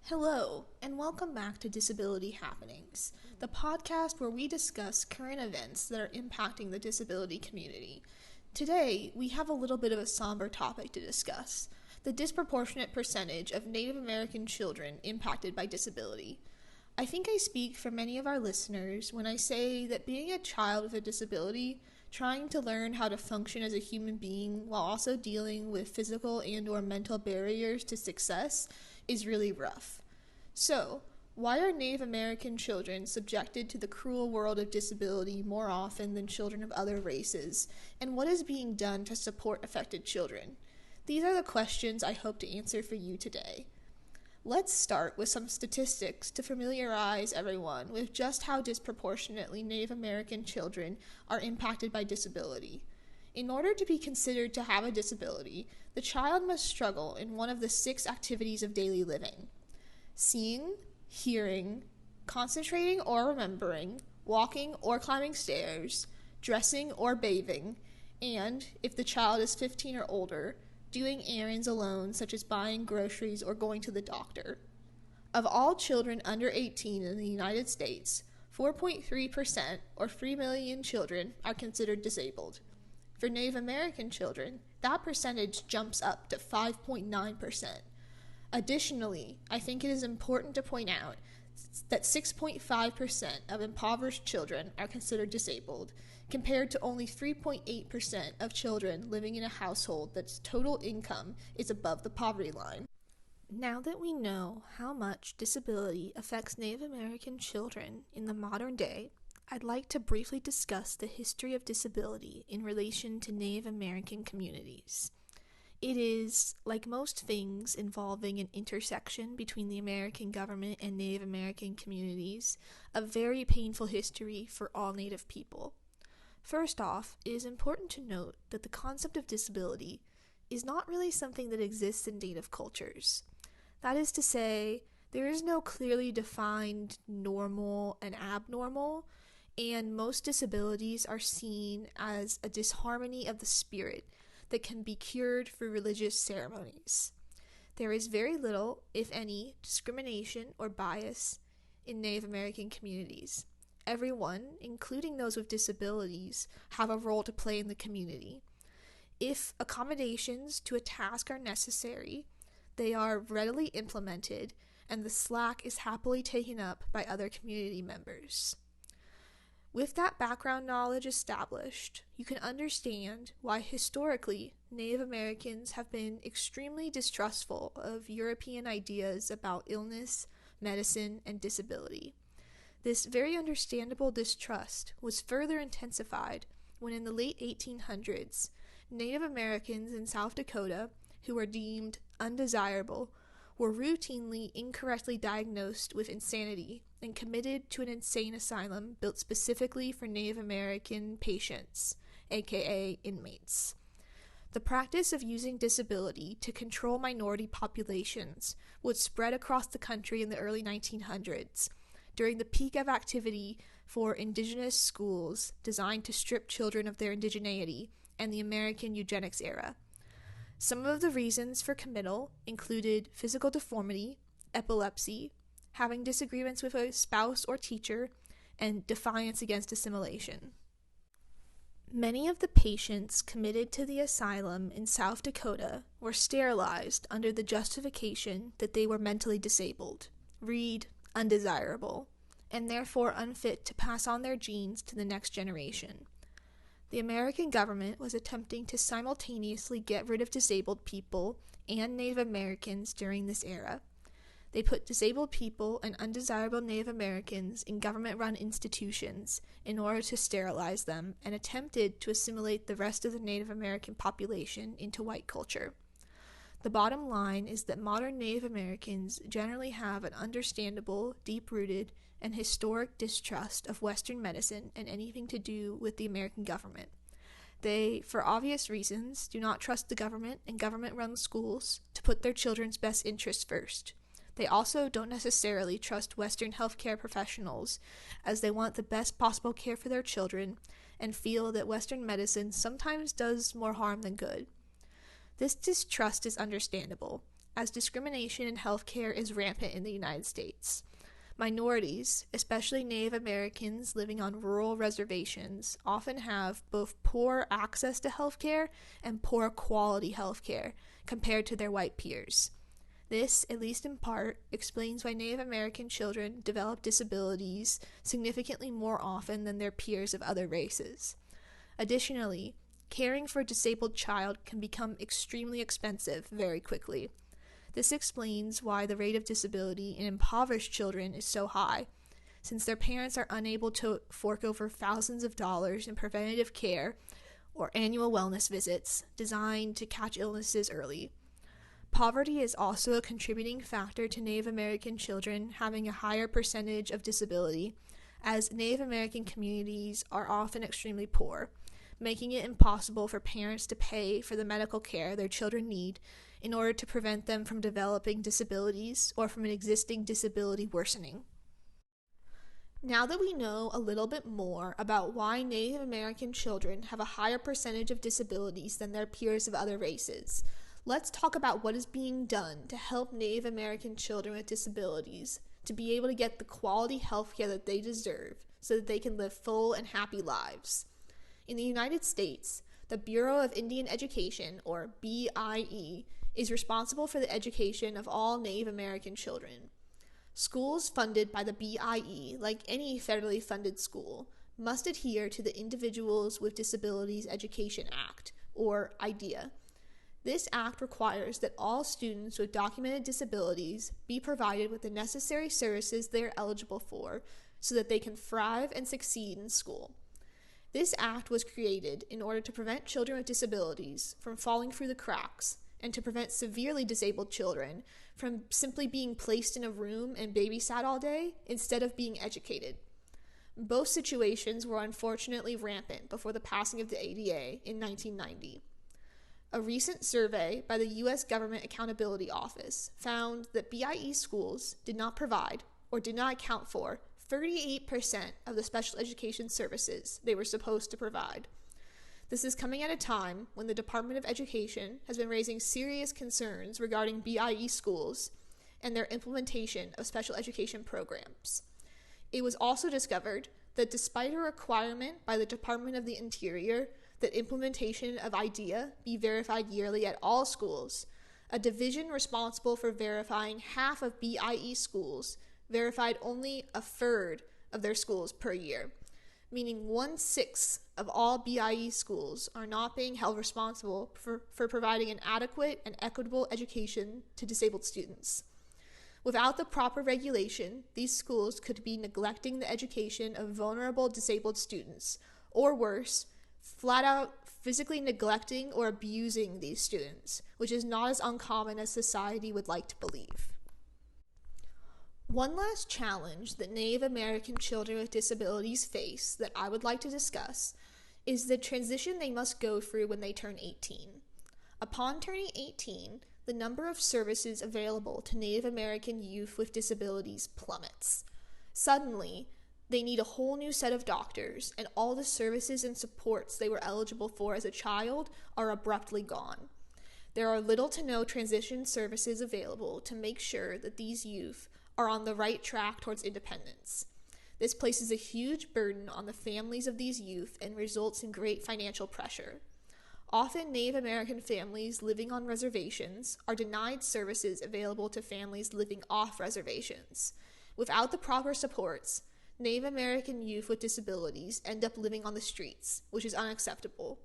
Hello, and welcome back to Disability Happenings, the podcast where we discuss current events that are impacting the disability community. Today, we have a little bit of a somber topic to discuss: the disproportionate percentage of Native American children impacted by disability. I think I speak for many of our listeners when I say that being a child with a disability, trying to learn how to function as a human being while also dealing with physical and/or mental barriers to success is really rough. So, why are Native American children subjected to the cruel world of disability more often than children of other races, and what is being done to support affected children? These are the questions I hope to answer for you today. Let's start with some statistics to familiarize everyone with just how disproportionately Native American children are impacted by disability. In order to be considered to have a disability, the child must struggle in one of the 6 activities of daily living: seeing, hearing, concentrating or remembering, walking or climbing stairs, dressing or bathing, and, if the child is 15 or older, doing errands alone, such as buying groceries or going to the doctor. Of all children under 18 in the United States, 4.3%, or 3 million children, are considered disabled. For Native American children, that percentage jumps up to 5.9%. Additionally, I think it is important to point out that 6.5% of impoverished children are considered disabled, compared to only 3.8% of children living in a household that's total income is above the poverty line. Now that we know how much disability affects Native American children in the modern day, I'd like to briefly discuss the history of disability in relation to Native American communities. It is, like most things involving an intersection between the American government and Native American communities, a very painful history for all Native people. First off, it is important to note that the concept of disability is not really something that exists in Native cultures. That is to say, there is no clearly defined normal and abnormal, and most disabilities are seen as a disharmony of the spirit that can be cured through religious ceremonies. There is very little, if any, discrimination or bias in Native American communities. Everyone, including those with disabilities, have a role to play in the community. If accommodations to a task are necessary, they are readily implemented, and the slack is happily taken up by other community members. With that background knowledge established, you can understand why historically Native Americans have been extremely distrustful of European ideas about illness, medicine, and disability. This very understandable distrust was further intensified when in the late 1800s, Native Americans in South Dakota, who were deemed undesirable, were routinely incorrectly diagnosed with insanity and committed to an insane asylum built specifically for Native American patients, aka inmates. The practice of using disability to control minority populations would spread across the country in the early 1900s, during the peak of activity for indigenous schools designed to strip children of their indigeneity and the American eugenics era. Some of the reasons for committal included physical deformity, epilepsy, having disagreements with a spouse or teacher, and defiance against assimilation. Many of the patients committed to the asylum in South Dakota were sterilized under the justification that they were mentally disabled, read undesirable, and therefore unfit to pass on their genes to the next generation. The American government was attempting to simultaneously get rid of disabled people and Native Americans during this era. They put disabled people and undesirable Native Americans in government-run institutions in order to sterilize them, and attempted to assimilate the rest of the Native American population into white culture. The bottom line is that modern Native Americans generally have an understandable, deep-rooted, and historic distrust of Western medicine and anything to do with the American government. They, for obvious reasons, do not trust the government and government-run schools to put their children's best interests first. They also don't necessarily trust Western healthcare professionals, as they want the best possible care for their children and feel that Western medicine sometimes does more harm than good. This distrust is understandable, as discrimination in healthcare is rampant in the United States. Minorities, especially Native Americans living on rural reservations, often have both poor access to healthcare and poor quality healthcare compared to their white peers. This, at least in part, explains why Native American children develop disabilities significantly more often than their peers of other races. Additionally, caring for a disabled child can become extremely expensive very quickly. This explains why the rate of disability in impoverished children is so high, since their parents are unable to fork over thousands of dollars in preventative care or annual wellness visits designed to catch illnesses early. Poverty is also a contributing factor to Native American children having a higher percentage of disability, as Native American communities are often extremely poor, making it impossible for parents to pay for the medical care their children need in order to prevent them from developing disabilities or from an existing disability worsening. Now that we know a little bit more about why Native American children have a higher percentage of disabilities than their peers of other races, let's talk about what is being done to help Native American children with disabilities to be able to get the quality health care that they deserve so that they can live full and happy lives. In the United States, the Bureau of Indian Education, or BIE, is responsible for the education of all Native American children. Schools funded by the BIE, like any federally funded school, must adhere to the Individuals with Disabilities Education Act, or IDEA. This act requires that all students with documented disabilities be provided with the necessary services they are eligible for so that they can thrive and succeed in school. This act was created in order to prevent children with disabilities from falling through the cracks and to prevent severely disabled children from simply being placed in a room and babysat all day instead of being educated. Both situations were unfortunately rampant before the passing of the ADA in 1990. A recent survey by the U.S. Government Accountability Office found that BIE schools did not provide or did not account for 38% of the special education services they were supposed to provide. This is coming at a time when the Department of Education has been raising serious concerns regarding BIE schools and their implementation of special education programs. It was also discovered that despite a requirement by the Department of the Interior that implementation of IDEA be verified yearly at all schools, a division responsible for verifying half of BIE schools verified only a third of their schools per year, meaning 1/6 of all BIE schools are not being held responsible for providing an adequate and equitable education to disabled students. Without the proper regulation, these schools could be neglecting the education of vulnerable disabled students, or worse, flat out physically neglecting or abusing these students, which is not as uncommon as society would like to believe. One last challenge that Native American children with disabilities face that I would like to discuss is the transition they must go through when they turn 18. Upon turning 18, the number of services available to Native American youth with disabilities plummets. Suddenly, they need a whole new set of doctors, and all the services and supports they were eligible for as a child are abruptly gone. There are little to no transition services available to make sure that these youth are on the right track towards independence. This places a huge burden on the families of these youth and results in great financial pressure. Often, Native American families living on reservations are denied services available to families living off reservations. Without the proper supports, Native American youth with disabilities end up living on the streets, which is unacceptable.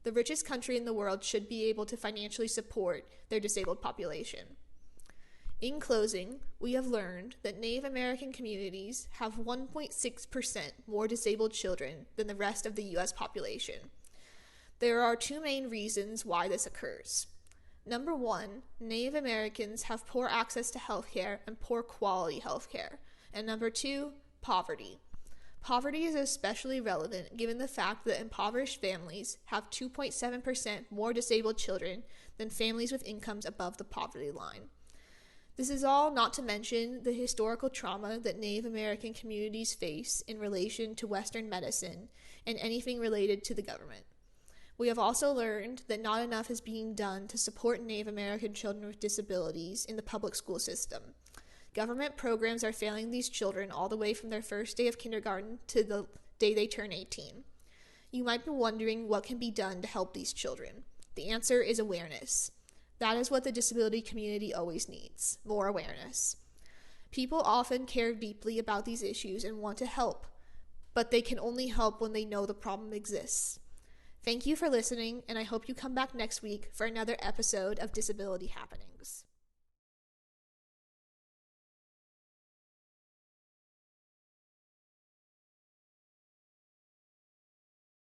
The richest country in the world should be able to financially support their disabled population. In closing, we have learned that Native American communities have 1.6% more disabled children than the rest of the U.S. population. There are two main reasons why this occurs. Number one, Native Americans have poor access to healthcare and poor quality healthcare. And number two, poverty. Poverty is especially relevant given the fact that impoverished families have 2.7% more disabled children than families with incomes above the poverty line. This is all not to mention the historical trauma that Native American communities face in relation to Western medicine and anything related to the government. We have also learned that not enough is being done to support Native American children with disabilities in the public school system. Government programs are failing these children all the way from their first day of kindergarten to the day they turn 18. You might be wondering what can be done to help these children. The answer is awareness. That is what the disability community always needs, more awareness. People often care deeply about these issues and want to help, but they can only help when they know the problem exists. Thank you for listening, and I hope you come back next week for another episode of Disability Happenings.